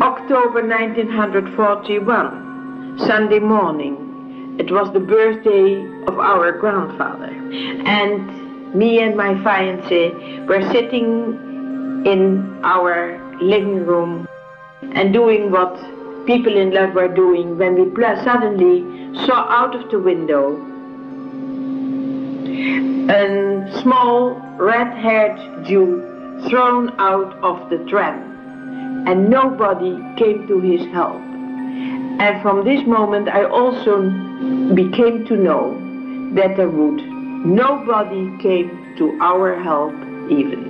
October 1941, Sunday morning. It was the birthday of our grandfather. And me and my fiancé were sitting in our living room and doing what people in love were doing when we suddenly saw out of the window a small red-haired Jew thrown out of the tram. And nobody came to his help. And from this moment I also became to know that nobody came to our help even.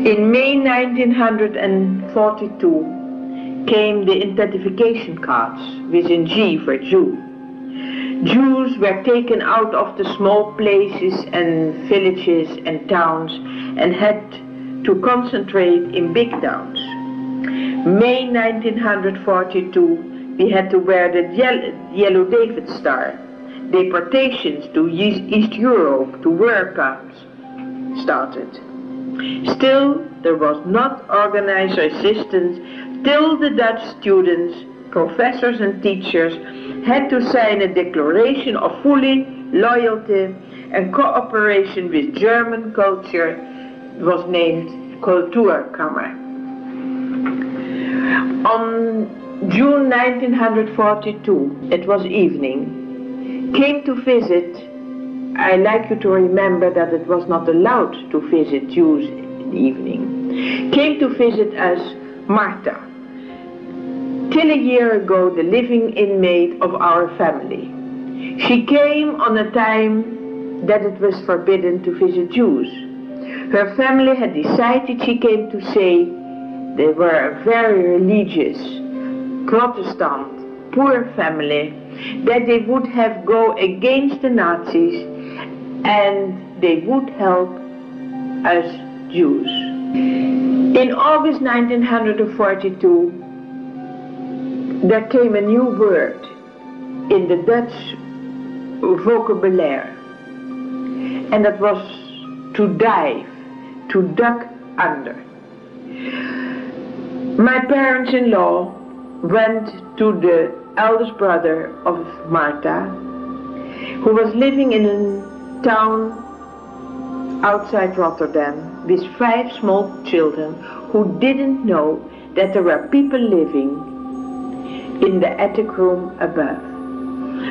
In May 1942 came the identification cards with a G for Jew. Jews were taken out of the small places and villages and towns and had to concentrate in big towns. May 1942, we had to wear the Yellow David Star. Deportations to East Europe, to work camps, started. Still, there was not organized resistance till the Dutch students, professors and teachers had to sign a declaration of fully loyalty and cooperation with German culture. Was named Kulturkammer. On June 1942, it was evening, came to visit. I like you to remember that it was not allowed to visit Jews in the evening. Came to visit us Martha, till a year ago the living inmate of our family. She came on a time that it was forbidden to visit Jews. Her family had decided, she came to say, they were a very religious, Protestant, poor family, that they would have go against the Nazis and they would help us Jews. In August 1942, there came a new word in the Dutch vocabulary, and that was to dive, to duck under. My parents-in-law went to the eldest brother of Martha, who was living in a town outside Rotterdam with 5 small children who didn't know that there were people living in the attic room above.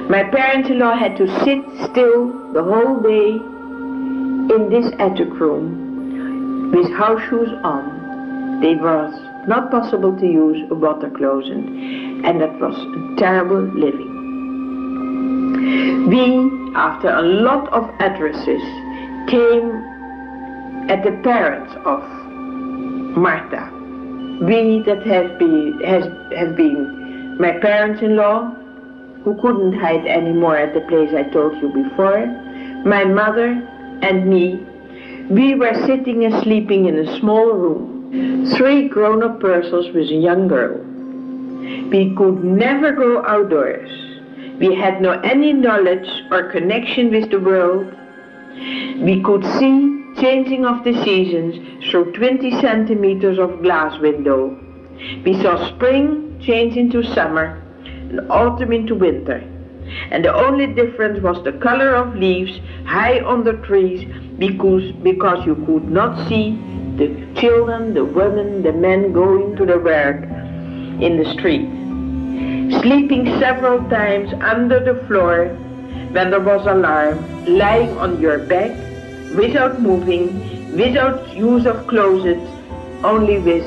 My parents-in-law had to sit still the whole day in this attic room with house shoes on. It was not possible to use a water closet, and that was terrible living. We, after a lot of addresses, came at the parents of Martha. We that have been my parents-in-law, who couldn't hide anymore at the place I told you before, my mother and me. We were sitting and sleeping in a small room, 3 grown-up persons with a young girl. We could never go outdoors. We had no any knowledge or connection with the world. We could see changing of the seasons through 20 centimeters of glass window. We saw spring change into summer and autumn into winter. And the only difference was the color of leaves high on the trees, because you could not see the children, the women, the men going to the work in the street. Sleeping several times under the floor when there was alarm, lying on your back, without moving, without use of clothes, only with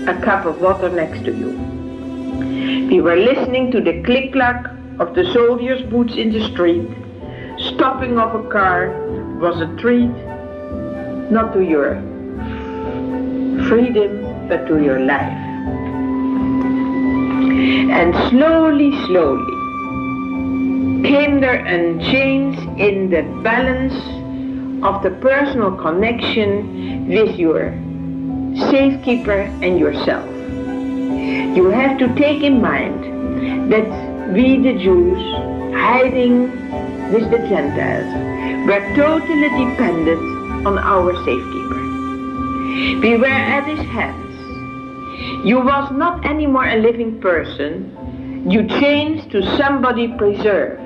a cup of water next to you. We were listening to the click-clack of the soldiers' boots in the street. Stopping of a car was a treat, not to your freedom, but to your life. And slowly, slowly, came there a change in the balance of the personal connection with your safekeeper and yourself. You have to take in mind that we, the Jews, hiding with the Gentiles, were totally dependent on our safekeeper. We were at his hands. You was not anymore a living person. You changed to somebody preserved.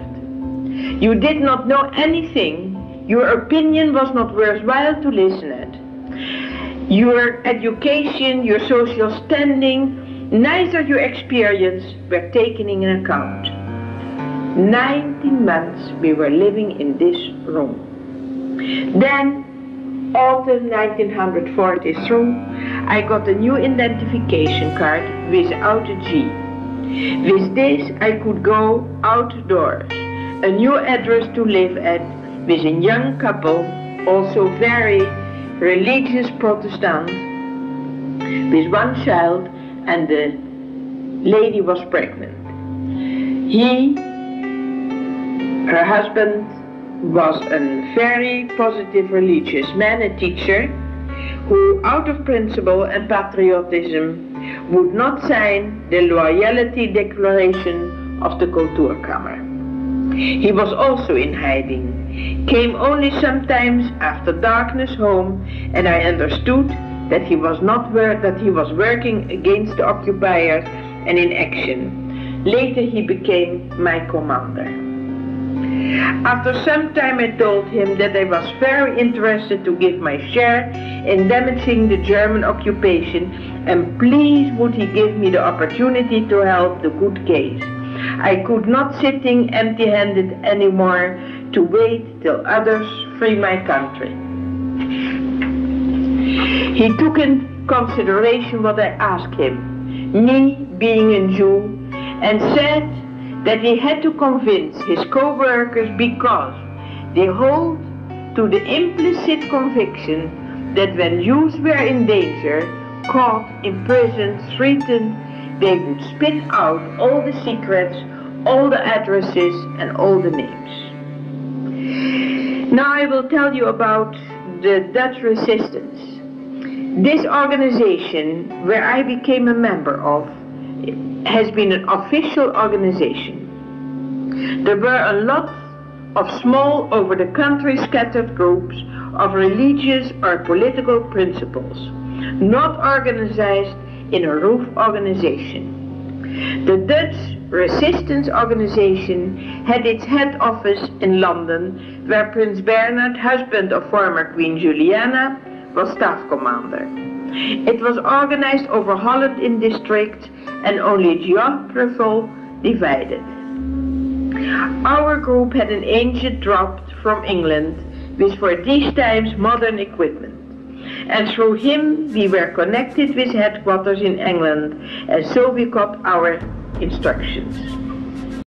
You did not know anything. Your opinion was not worthwhile to listen at. Your education, your social standing, neither your experience were taken in account. 19 months we were living in this room. Then, autumn 1943, I got a new identification card without a G. With this I could go outdoors, a new address to live at, with a young couple, also very religious Protestant, with one child, and the lady was pregnant. Her husband, was a very positive religious man, a teacher, who out of principle and patriotism would not sign the loyalty declaration of the Kulturkammer. He was also in hiding, came only sometimes after darkness home, and I understood that he was working against the occupiers and in action. Later he became my commander. After some time I told him that I was very interested to give my share in damaging the German occupation, and please would he give me the opportunity to help the good case. I could not sitting empty-handed anymore to wait till others free my country. He took in consideration what I asked him, me being a Jew, and said that he had to convince his co-workers because they hold to the implicit conviction that when Jews were in danger, caught, imprisoned, threatened, they would spit out all the secrets, all the addresses, and all the names. Now I will tell you about the Dutch resistance. This organization, where I became a member of, has been an official organization. There were a lot of small, over the country scattered groups of religious or political principles, not organized in a roof organization. The Dutch Resistance Organization had its head office in London, where Prince Bernhard, husband of former Queen Juliana, was staff commander. It was organized over Holland in districts and only geographical divided. Our group had an agent dropped from England with for these times modern equipment, and through him we were connected with headquarters in England, and so we got our instructions.